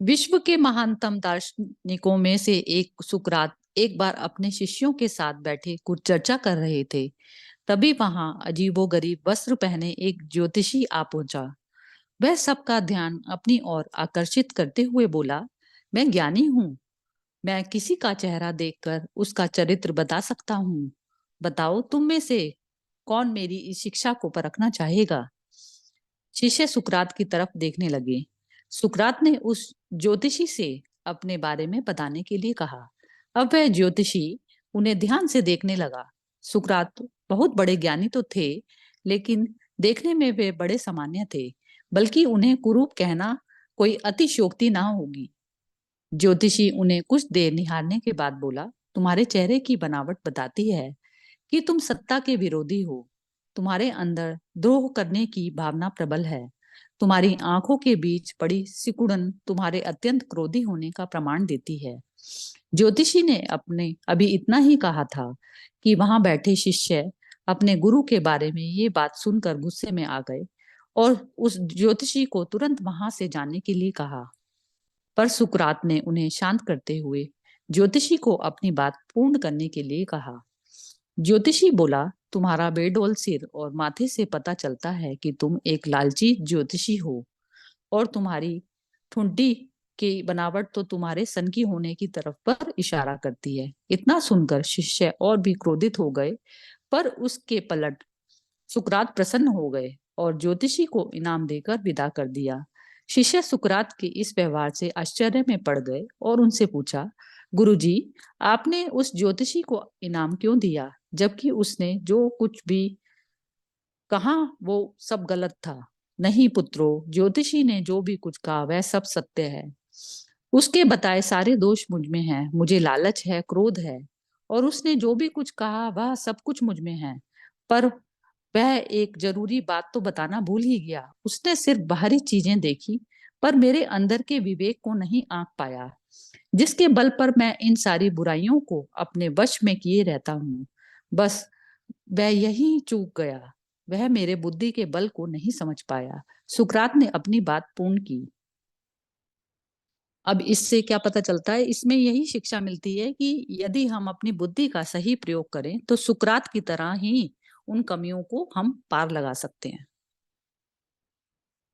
विश्व के महानतम दार्शनिकों में से एक सुकरात एक बार अपने शिष्यों के साथ बैठे कुछ चर्चा कर रहे थे। तभी वहां अजीबोगरीब वस्त्र पहने एक ज्योतिषी आ पहुंचा। वह सबका ध्यान अपनी ओर आकर्षित करते हुए बोला, मैं ज्ञानी हूँ। मैं किसी का चेहरा देखकर उसका चरित्र बता सकता हूँ। बताओ, तुम में से कौन मेरी इस शिक्षा को परखना चाहेगा? शिष्य सुकरात की तरफ देखने लगे। सुकरात ने उस ज्योतिषी से अपने बारे में बताने के लिए कहा। अब वह ज्योतिषी उन्हें ध्यान से देखने लगा। सुकरात बहुत बड़े ज्ञानी तो थे, लेकिन देखने में वे बड़े सामान्य थे, बल्कि उन्हें कुरूप कहना कोई अतिशयोक्ति ना होगी। ज्योतिषी उन्हें कुछ देर निहारने के बाद बोला, तुम्हारे चेहरे की बनावट बताती है कि तुम सत्ता के विरोधी हो। तुम्हारे अंदर द्रोह करने की भावना प्रबल है। तुम्हारी आंखों के बीच पड़ी सिकुड़न तुम्हारे अत्यंत क्रोधी होने का प्रमाण देती है। ज्योतिषी ने अपने अभी इतना ही कहा था कि वहां बैठे शिष्य अपने गुरु के बारे में ये बात सुनकर गुस्से में आ गए और उस ज्योतिषी को तुरंत वहां से जाने के लिए कहा। पर सुकरात ने उन्हें शांत करते हुए ज्योतिषी को अपनी बात पूर्ण करने के लिए कहा। ज्योतिषी बोला, तुम्हारा बेडौल सिर और माथे से पता चलता है कि तुम एक लालची ज्योतिषी हो, और तुम्हारी ठुड्डी की बनावट तो तुम्हारे सनकी होने की तरफ पर इशारा करती है। इतना सुनकर शिष्य और भी क्रोधित हो गए, पर उसके पलट सुकरात प्रसन्न हो गए और ज्योतिषी को इनाम देकर विदा कर दिया। शिष्य सुकरात के इस व्यवहार से आश्चर्य में पड़ गए और उनसे पूछा, गुरुजी, आपने उस ज्योतिषी को इनाम क्यों दिया, जबकि उसने जो कुछ भी कहा वो सब गलत था? नहीं पुत्रो, ज्योतिषी ने जो भी कुछ कहा वह सब सत्य है। उसके बताए सारे दोष मुझ में हैं। मुझे लालच है, क्रोध है, और उसने जो भी कुछ कहा वह सब कुछ मुझ में है। पर वह एक जरूरी बात तो बताना भूल ही गया। उसने सिर्फ बाहरी चीजें देखी, पर मेरे अंदर के विवेक को नहीं आंक पाया, जिसके बल पर मैं इन सारी बुराइयों को अपने वश में किए रहता हूँ। बस वह यही चूक गया। वह मेरे बुद्धि के बल को नहीं समझ पाया। सुकरात ने अपनी बात पूर्ण की। अब इससे क्या पता चलता है? इसमें यही शिक्षा मिलती है कि यदि हम अपनी बुद्धि का सही प्रयोग करें तो सुकरात की तरह ही उन कमियों को हम पार लगा सकते हैं।